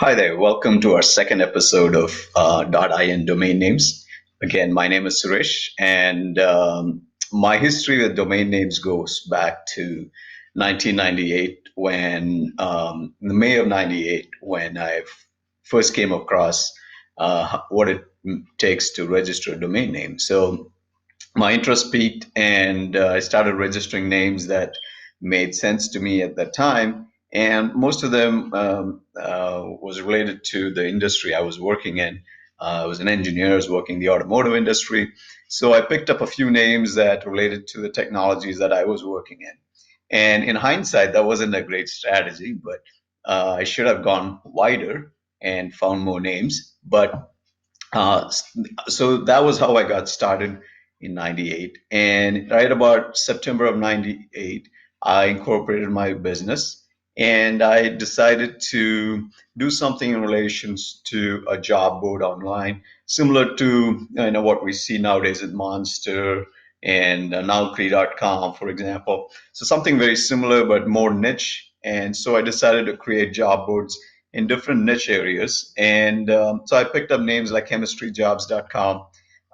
Hi there, welcome to our second episode of .in domain names. Again, my name is Suresh, and my history with domain names goes back to 1998 in the May of 98, when I first came across what it takes to register a domain name. So my interest peaked, and I started registering names that made sense to me at that time. And most of them was related to the industry I was working in. I was an engineer, I was working in the automotive industry. So I picked up a few names that related to the technologies that I was working in. And in hindsight, that wasn't a great strategy, but I should have gone wider and found more names. But uh, so that was how I got started in 98. And right about September of 98, I incorporated my business, and I decided to do something in relations to a job board online, similar to what we see nowadays at Monster and Nowcree.com, for example. So something very similar but more niche. And so I decided to create job boards in different niche areas. And so I picked up names like ChemistryJobs.com,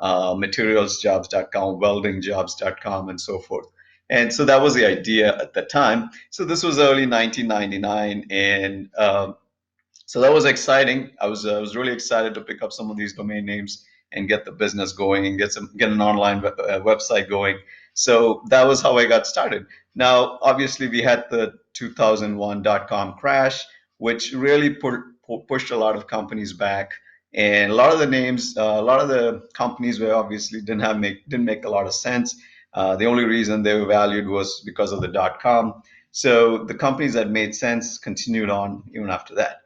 MaterialsJobs.com, WeldingJobs.com, and so forth. And so that was the idea at the time. So this was early 1999, and so that was exciting. I was really excited to pick up some of these domain names and get the business going and get an online website going. So that was how I got started. Now, obviously, we had the 2001 .com crash, which really pushed a lot of companies back, and a lot of the names, a lot of the companies were obviously didn't make a lot of sense. The only reason they were valued was because of the .com. So the companies that made sense continued on even after that.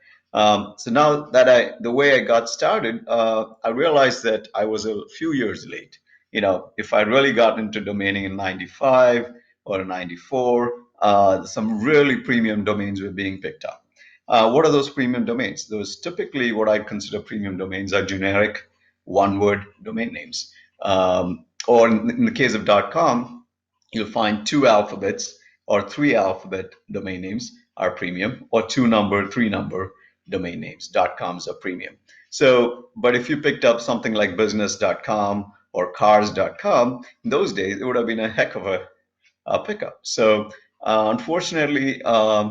So now that the way I got started, I realized that I was a few years late. If I really got into domaining in 95 or 94, some really premium domains were being picked up. What are those premium domains? Those typically what I consider premium domains are generic one-word domain names. Or in the case of .com, you'll find two alphabets or three alphabet domain names are premium, or two number, three number domain names. .coms are premium. So, but if you picked up something like business.com or cars.com, in those days, it would have been a heck of a pickup. So, unfortunately,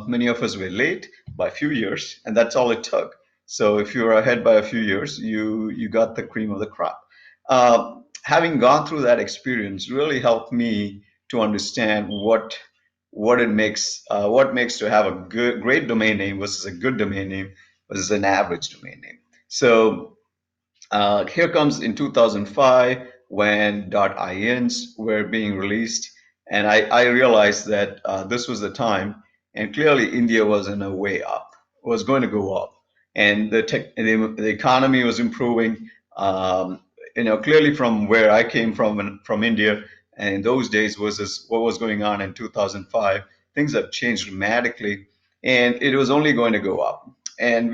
many of us were late by a few years, and that's all it took. So, if you were ahead by a few years, you got the cream of the crop. Having gone through that experience really helped me to understand what makes to have a great domain name versus a good domain name versus an average domain name. So here comes in 2005 when .ins were being released, and I realized that this was the time, and clearly India was in a way up, was going to go up, and the economy was improving. Clearly from where I came from India, and in those days versus what was going on in 2005, things have changed dramatically, and it was only going to go up. And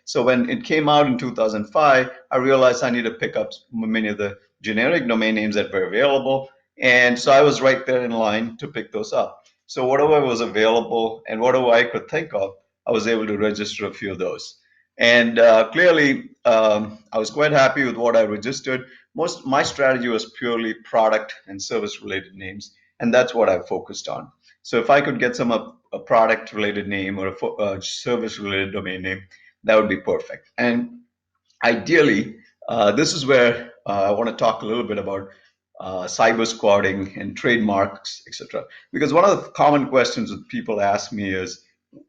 so when it came out in 2005, I realized I need to pick up many of the generic domain names that were available. And so I was right there in line to pick those up. So whatever was available and whatever I could think of, I was able to register a few of those. And clearly, I was quite happy with what I registered. My strategy was purely product and service related names, and that's what I focused on. So if I could get a product related name or a service related domain name, that would be perfect. And ideally, this is where I want to talk a little bit about cyber squatting and trademarks, etc. Because one of the common questions that people ask me is,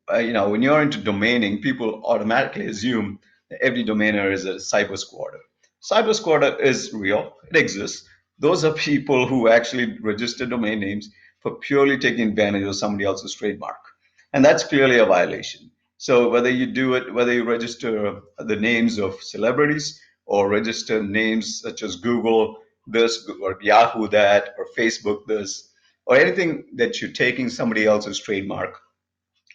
when you're into domaining, people automatically assume that every domainer is a cyber squatter. Cyber squatter is real; it exists. Those are people who actually register domain names for purely taking advantage of somebody else's trademark, and that's clearly a violation. So whether you register the names of celebrities or register names such as Google this or Yahoo that or Facebook this or anything that you're taking somebody else's trademark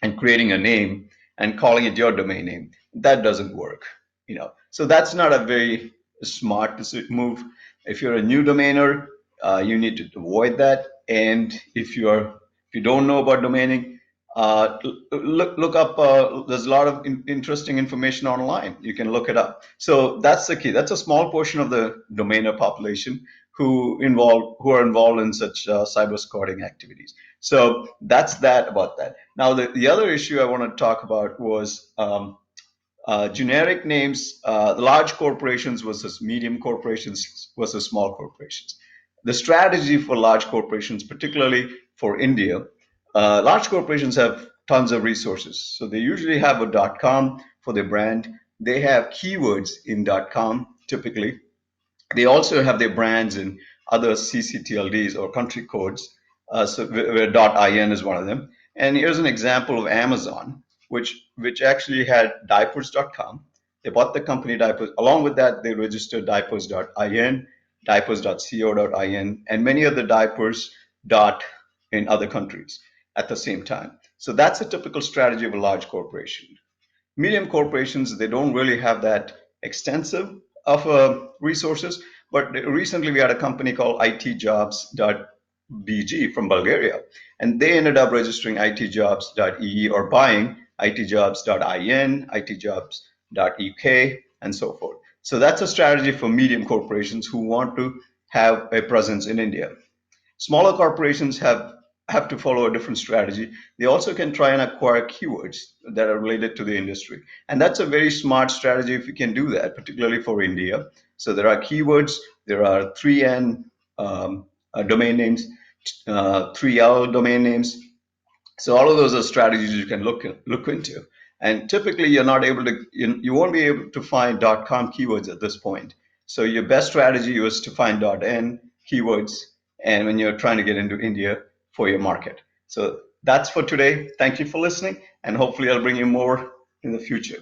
and creating a name and calling it your domain name, that doesn't work. So that's not a very smart move. If you're a new domainer, you need to avoid that. And if you don't know about domaining, Look up. There's a lot of interesting information online. You can look it up. So that's the key. That's a small portion of the domainer population who are involved in such cyber squatting activities. So that's that about that. Now the other issue I want to talk about was generic names, large corporations versus medium corporations versus small corporations. The strategy for large corporations, particularly for India, large corporations have tons of resources. So they usually have a .com for their brand. They have keywords in .com typically. They also have their brands in other CCTLDs or country codes, where .in is one of them. And here's an example of Amazon, which actually had diapers.com. They bought the company diapers. Along with that, they registered diapers.in, diapers.co.in, and many other diapers dot in other countries at the same time. So that's a typical strategy of a large corporation. Medium corporations, they don't really have that extensive of resources, but recently we had a company called NicheJobs.bg from Bulgaria, and they ended up registering NicheJobs.ee or buying NicheJobs.in, NicheJobs.ek, and so forth. So that's a strategy for medium corporations who want to have a presence in India. Smaller corporations have to follow a different strategy. They also can try and acquire keywords that are related to the industry. And that's a very smart strategy if you can do that, particularly for India. So there are keywords, there are 3N domain names, 3L domain names, so all of those are strategies you can look into. And typically, you're not able to you won't be able to find .com keywords at this point. So your best strategy is to find .in keywords, and when you're trying to get into India for your market. So that's for today. Thank you for listening, and hopefully I'll bring you more in the future.